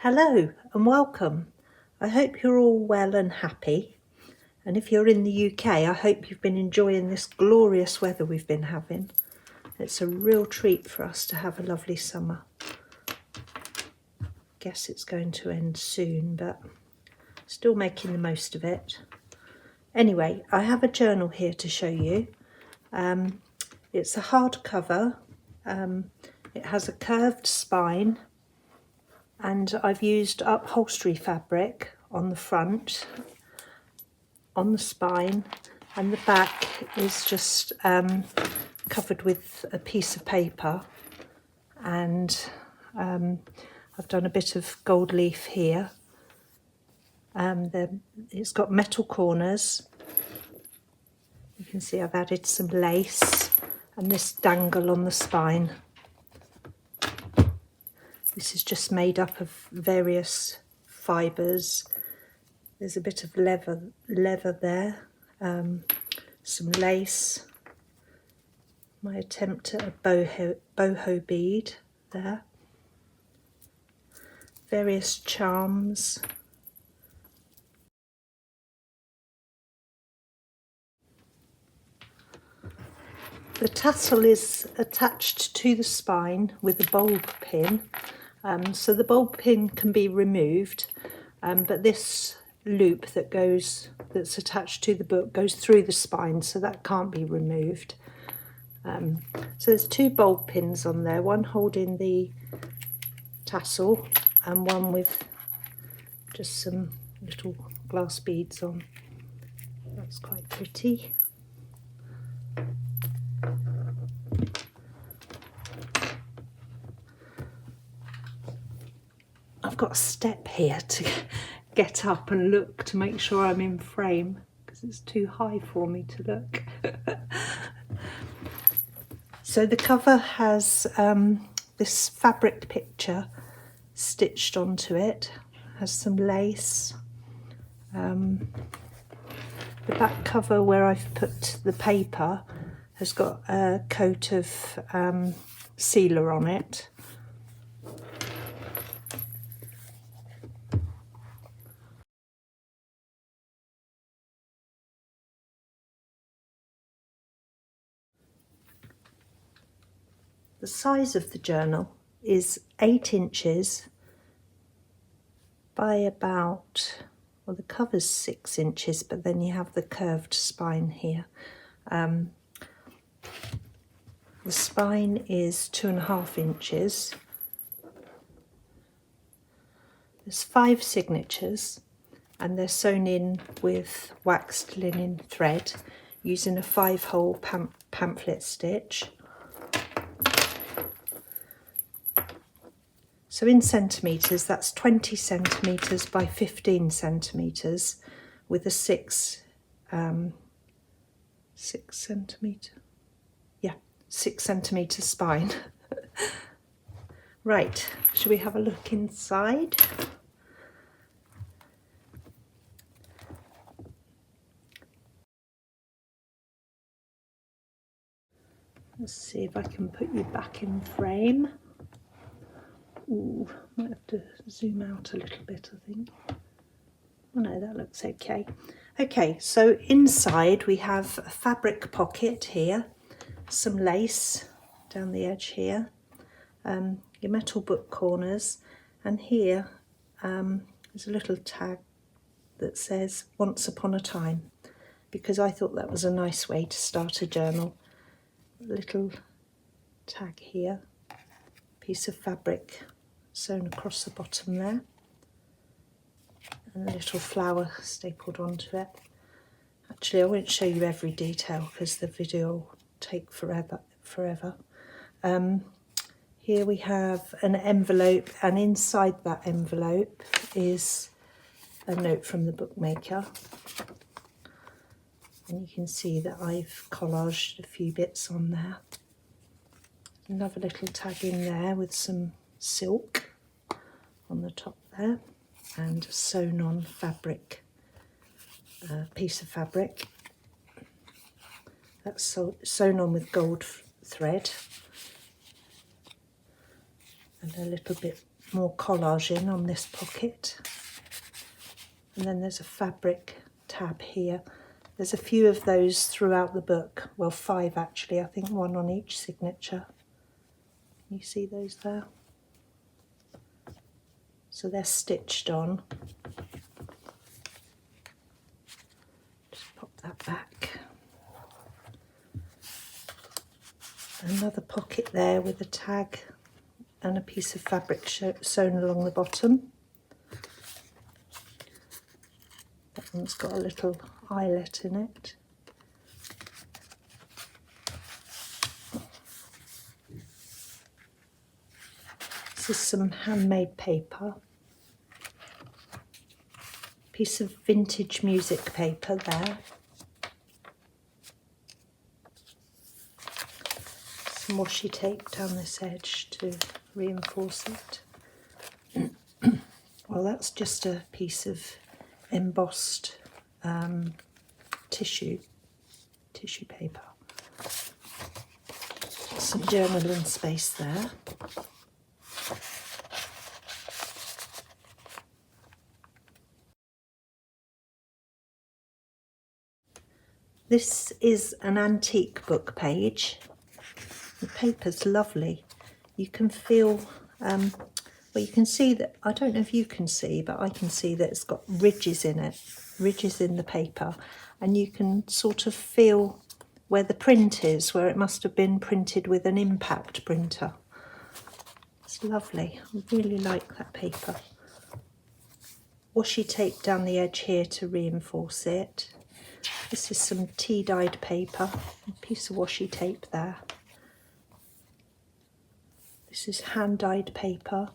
Hello and welcome. I hope you're all well and happy. And if you're in the UK, I hope you've been enjoying this glorious weather we've been having. It's a real treat for us to have a lovely summer. Guess it's going to end soon, but still making the most of it. Anyway, I have a journal here to show you. It's a hardcover. It has a curved spine, and I've used upholstery fabric on the front, on the spine, and the back is just covered with a piece of paper, and I've done a bit of gold leaf here. It's got metal corners. You can see I've added some lace and this dangle on the spine. This is just made up of various fibres. There's a bit of leather there, some lace, my attempt at a boho bead there, various charms. The tassel is attached to the spine with a bulb pin, so the bulb pin can be removed, but this loop that's attached to the book goes through the spine, so that can't be removed. So there's two bulb pins on there, one holding the tassel and one with just some little glass beads on. That's quite pretty. I've got a step here to get up and look to make sure I'm in frame because it's too high for me to look. So the cover has this fabric picture stitched onto it, has some lace. The back cover where I've put the paper has got a coat of sealer on it. The size of the journal is 8 inches by about, well, the cover's 6 inches, but then you have the curved spine here. The spine is 2.5 inches. There's 5 signatures, and they're sewn in with waxed linen thread using a 5-hole pamphlet stitch. So in centimetres, that's 20 centimetres by 15 centimetres with a 6 centimetre spine. Right, shall we have a look inside? Let's see if I can put you back in frame. Ooh, might have to zoom out a little bit, I think. Oh no, that looks okay. Okay, so inside we have a fabric pocket here, some lace down the edge here, your metal book corners, and here there's a little tag that says "Once Upon a Time," because I thought that was a nice way to start a journal. A little tag here, piece of fabric sewn across the bottom there, and a little flower stapled onto it. Actually, I won't show you every detail because the video will take forever. Here we have an envelope, and inside that envelope is a note from the bookmaker. And you can see that I've collaged a few bits on there. Another little tag in there with some silk on the top there, and a sewn on fabric, piece of fabric. That's sewn on with gold thread, and a little bit more collaging on this pocket. And then there's a fabric tab here. There's a few of those throughout the book. Well, 5 actually, I think 1 on each signature. You see those there? So they're stitched on. Just pop that back. Another pocket there with a tag and a piece of fabric sewn along the bottom. That one's got a little eyelet in it. This is some handmade paper. Piece of vintage music paper there. Some washi tape down this edge to reinforce it. Well, that's just a piece of embossed tissue paper. Some journaling space there. This is an antique book page. The paper's lovely. You can feel, well, you can see that, I don't know if you can see, but I can see that it's got ridges in it, ridges in the paper, and you can sort of feel where the print is, where it must have been printed with an impact printer. It's lovely. I really like that paper. Washi tape down the edge here to reinforce it. This is some tea-dyed paper, a piece of washi tape there. This is hand-dyed paper,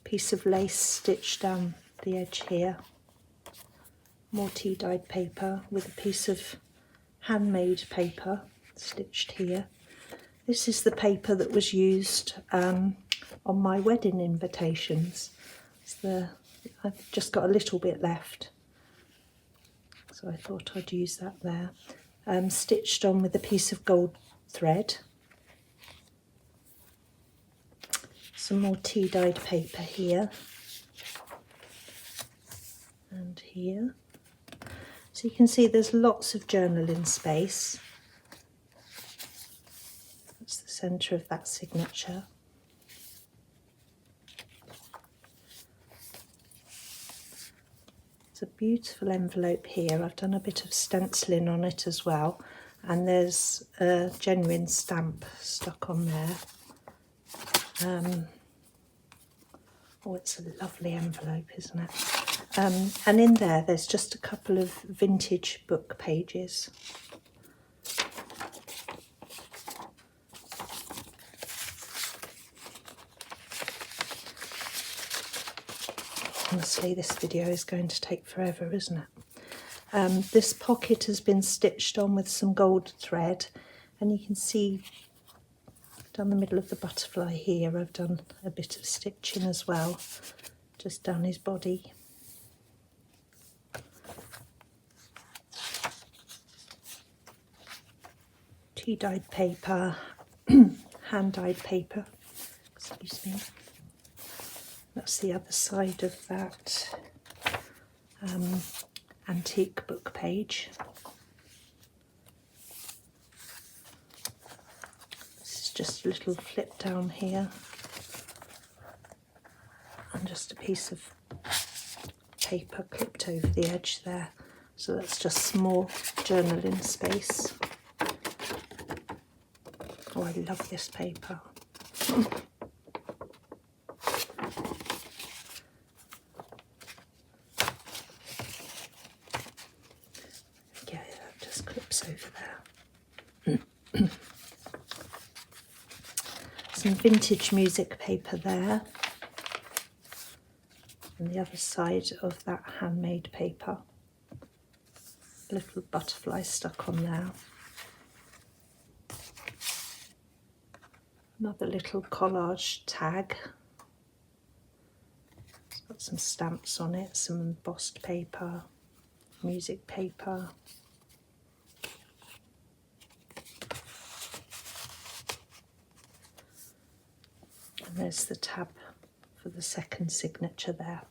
piece of lace stitched down the edge here. More tea-dyed paper with a piece of handmade paper stitched here. This is the paper that was used on my wedding invitations. I've just got a little bit left, so I thought I'd use that there. Stitched on with a piece of gold thread. Some more tea-dyed paper here and here. So you can see there's lots of journaling space. That's the centre of that signature. It's a beautiful envelope here. I've done a bit of stenciling on it as well, and there's a genuine stamp stuck on there. Oh, it's a lovely envelope, isn't it? And in there's just a couple of vintage book pages. Honestly, this video is going to take forever, isn't it? This pocket has been stitched on with some gold thread, and you can see down the middle of the butterfly here I've done a bit of stitching as well, just down his body. Tea-dyed paper, hand-dyed paper, excuse me. That's the other side of that antique book page. This is just a little flip down here, and just a piece of paper clipped over the edge there. So that's just small journaling space. Oh, I love this paper. Yeah, that just clips over there. Some vintage music paper there. And the other side of that handmade paper. A little butterfly stuck on there. Another little collage tag. It's got some stamps on it, some embossed paper, music paper. And there's the tab for the second signature there.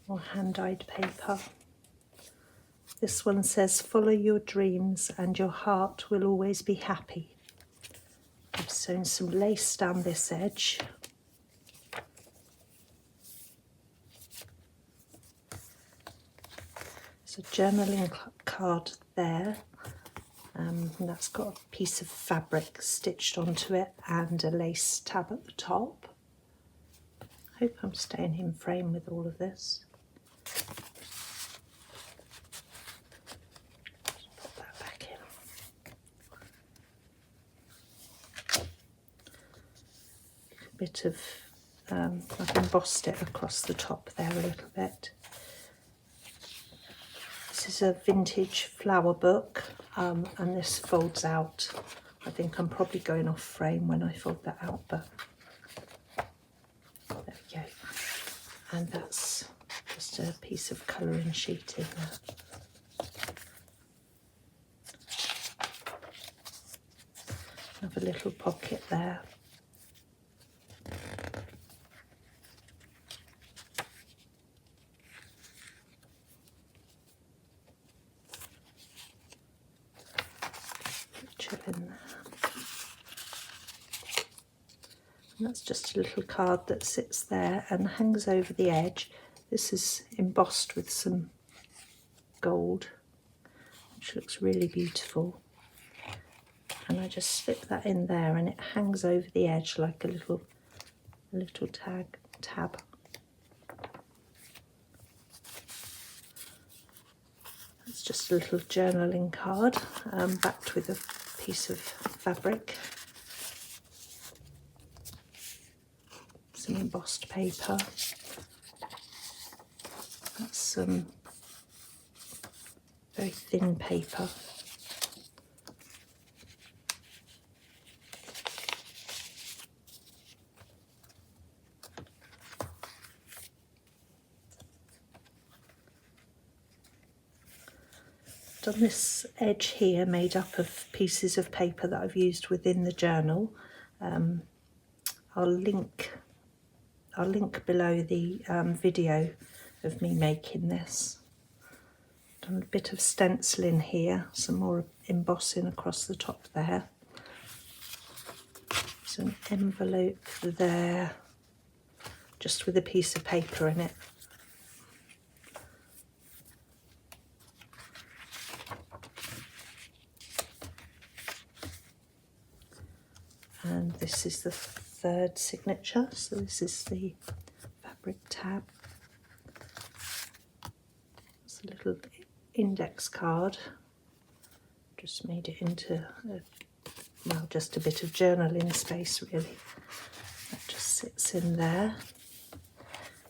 More hand-dyed paper. This one says, follow your dreams and your heart will always be happy. I've sewn some lace down this edge. There's a journaling card there. And that's got a piece of fabric stitched onto it and a lace tab at the top. I hope I'm staying in frame with all of this. Put that back in. A bit of, I've embossed it across the top there a little bit. This is a vintage flower book, and this folds out. I think I'm probably going off frame when I fold that out, but there we go. And that's just a piece of colouring sheet in there. Another little pocket there. In there. And that's just a little card that sits there and hangs over the edge. This is embossed with some gold, which looks really beautiful. And I just slip that in there and it hangs over the edge like a little tab. It's just a little journaling card, backed with a piece of fabric, some embossed paper. That's some very thin paper. Done this edge here made up of pieces of paper that I've used within the journal. I'll link below the video of me making this. Done a bit of stenciling here, some more embossing across the top there. There's an envelope there, just with a piece of paper in it. And this is the third signature, so this is the fabric tab. It's a little index card, just made it into well, just a bit of journaling space really. That just sits in there.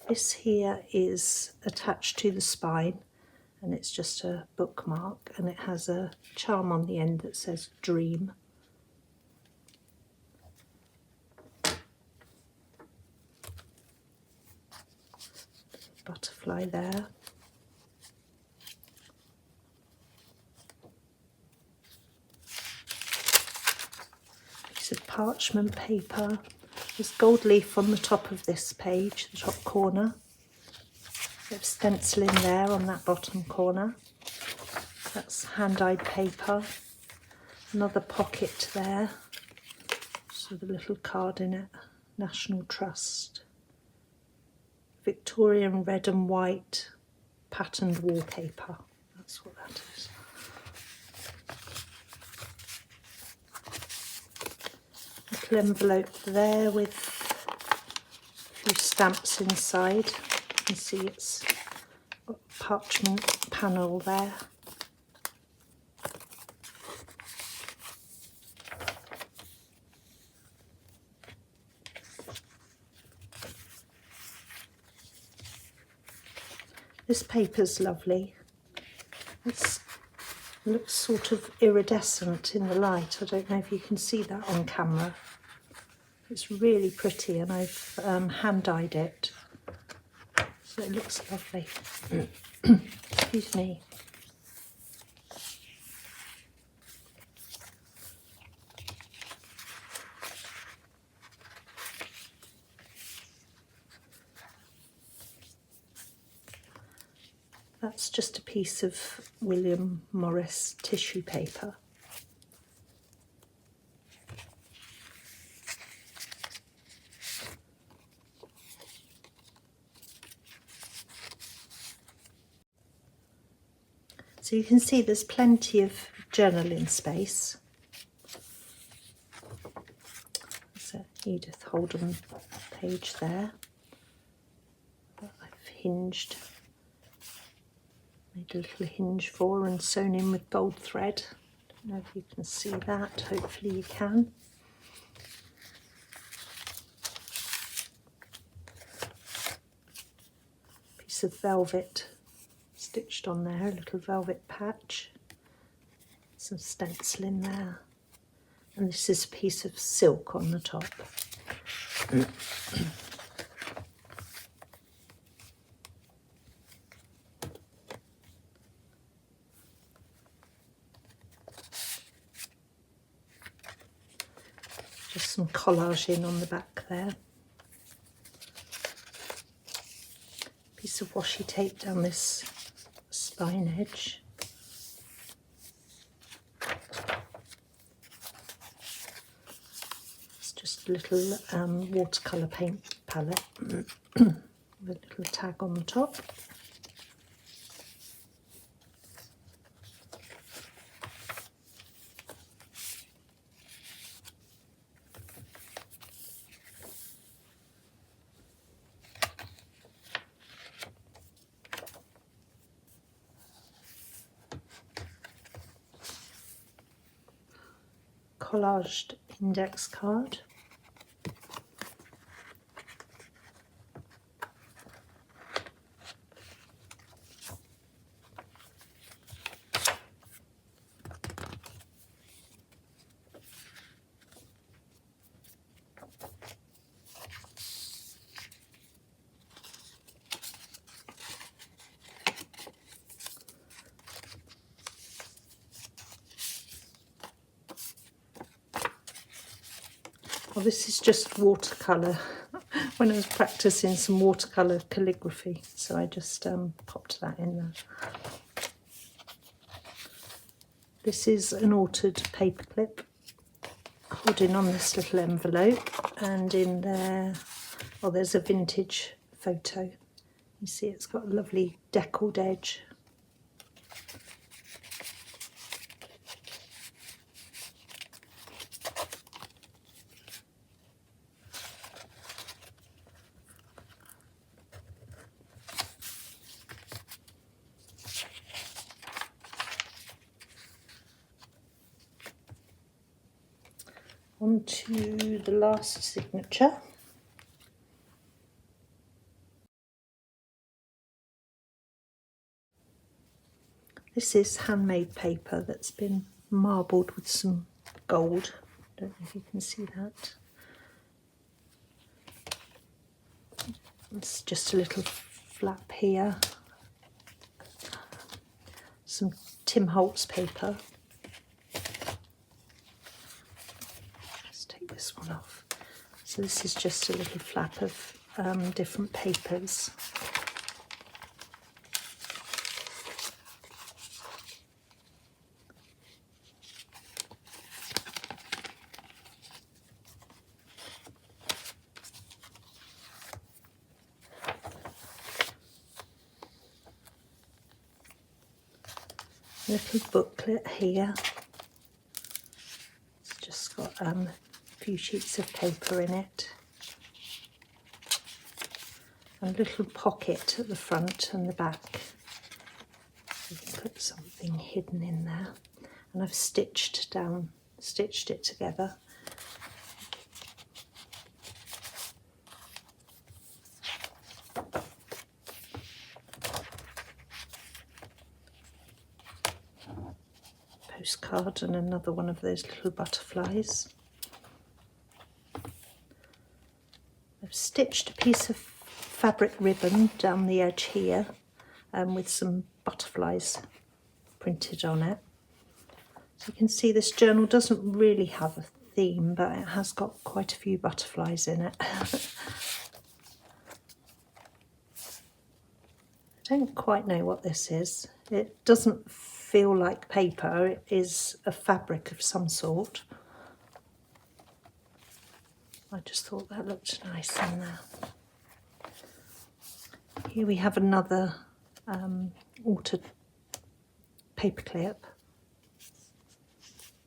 This here is attached to the spine and it's just a bookmark, and it has a charm on the end that says dream. Butterfly there. Piece of parchment paper. There's gold leaf on the top of this page, the top corner. Bit of stenciling there on that bottom corner. That's hand-dyed paper. Another pocket there. So the little card in it. National Trust. Victorian red and white patterned wallpaper. That's what that is. Little envelope there with a few stamps inside. You can see it's got a parchment panel there. This paper's lovely. It looks sort of iridescent in the light. I don't know if you can see that on camera. It's really pretty, and I've hand-dyed it, so it looks lovely. Excuse me. That's just a piece of William Morris tissue paper. So you can see there's plenty of journaling space. There's a Edith Holden page there that I've hinged, made a little hinge for and sewn in with gold thread. Don't know if you can see that, hopefully you can. Piece of velvet stitched on there, a little velvet patch, some stenciling there, and this is a piece of silk on the top. Just some collaging on the back there. Piece of washi tape down this spine edge. It's just a little watercolour paint palette with a little tag on the top. Collaged index card. Well, this is just watercolour. When I was practicing some watercolour calligraphy, so I just popped that in there. This is an altered paperclip holding on this little envelope, and in there, well, there's a vintage photo. You see it's got a lovely deckled edge. On to the last signature. This is handmade paper that's been marbled with some gold. Don't know if you can see that. It's just a little flap here. Some Tim Holtz paper. This one off. So this is just a little flap of different papers. Little booklet here. It's just got few sheets of paper in it, and a little pocket at the front and the back. You can put something hidden in there, and I've stitched it together. Postcard and another one of those little butterflies. I've stitched a piece of fabric ribbon down the edge here with some butterflies printed on it. So you can see this journal doesn't really have a theme, but it has got quite a few butterflies in it. I don't quite know what this is. It doesn't feel like paper. It is a fabric of some sort. I just thought that looked nice in there. Here we have another altered paper clip,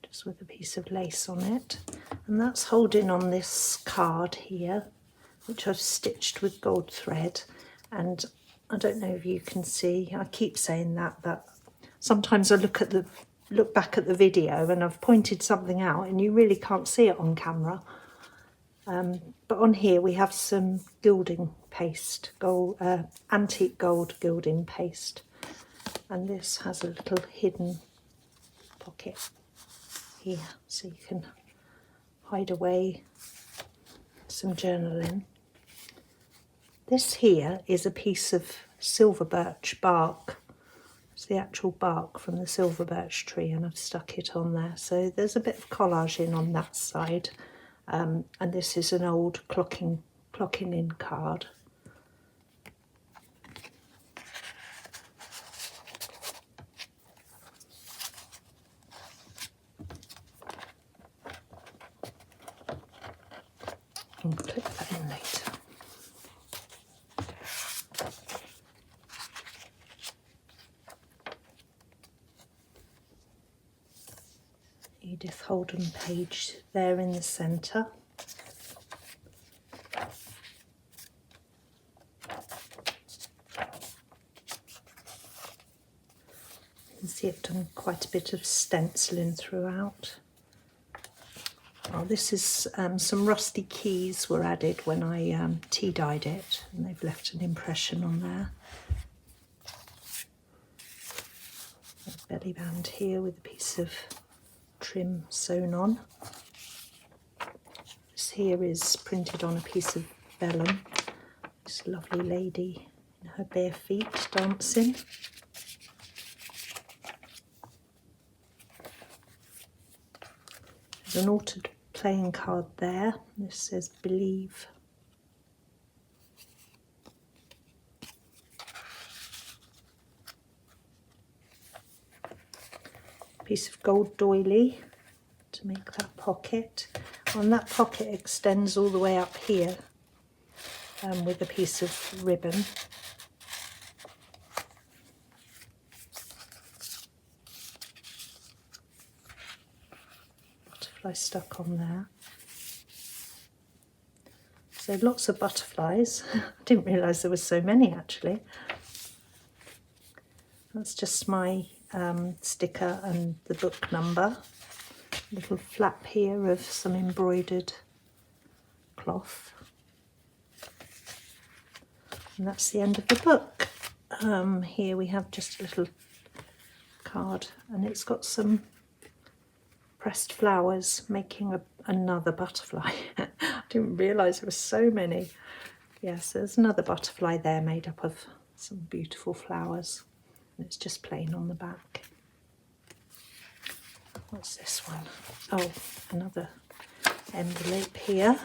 just with a piece of lace on it, and that's holding on this card here, which I've stitched with gold thread. And I don't know if you can see, I keep saying that, but sometimes I look back at the video and I've pointed something out and you really can't see it on camera. But on here we have some gilding paste, antique gold gilding paste, and this has a little hidden pocket here, so you can hide away some journaling. This here is a piece of silver birch bark. It's the actual bark from the silver birch tree, and I've stuck it on there. So there's a bit of collaging on that side. And this is an old clocking in card. I'll clip that in later. Edith Holden page there in the centre. You can see I've done quite a bit of stenciling throughout. Oh, this is some rusty keys were added when I tea dyed it, and they've left an impression on there. A belly band here with a piece of trim sewn on. This here is printed on a piece of vellum. This lovely lady in her bare feet dancing. There's an altered playing card there. This says believe. Piece of gold doily to make that pocket. And that pocket extends all the way up here with a piece of ribbon. Butterfly stuck on there. So lots of butterflies. I didn't realise there were so many actually. That's just my sticker and the book number. Little flap here of some embroidered cloth. And that's the end of the book. Here we have just a little card, and it's got some pressed flowers making another butterfly. I didn't realise there were so many. Yes, there's another butterfly there made up of some beautiful flowers. And it's just plain on the back. What's this one? Oh, another envelope here.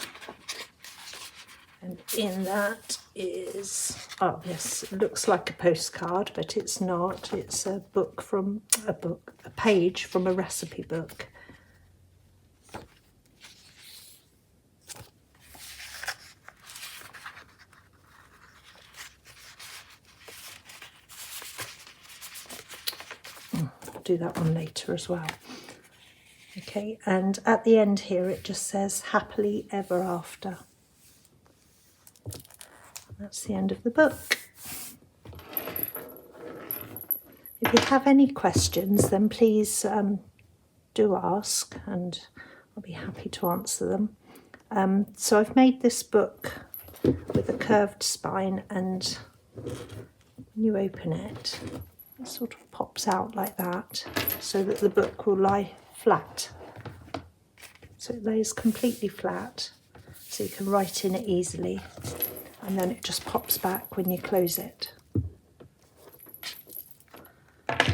And in that is, oh yes, it looks like a postcard, but it's not. It's a page from a recipe book. I'll do that one later as well. Okay, and at the end here it just says happily ever after. That's the end of the book. If you have any questions, then please do ask, and I'll be happy to answer them. So I've made this book with a curved spine, and when you open it, it sort of pops out like that, so that the book will lie flat. So it lays completely flat, so you can write in it easily. And then it just pops back when you close it.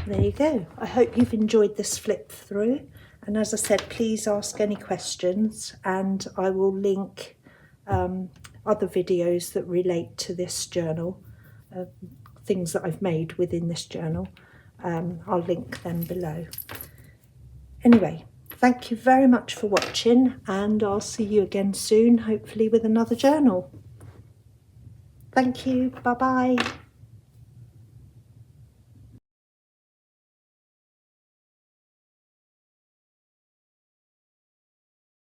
There you go. I hope you've enjoyed this flip through. And as I said, please ask any questions, and I will link other videos that relate to this journal. things that I've made within this journal. I'll link them below. Anyway, thank you very much for watching, and I'll see you again soon, hopefully with another journal. Thank you. Bye bye.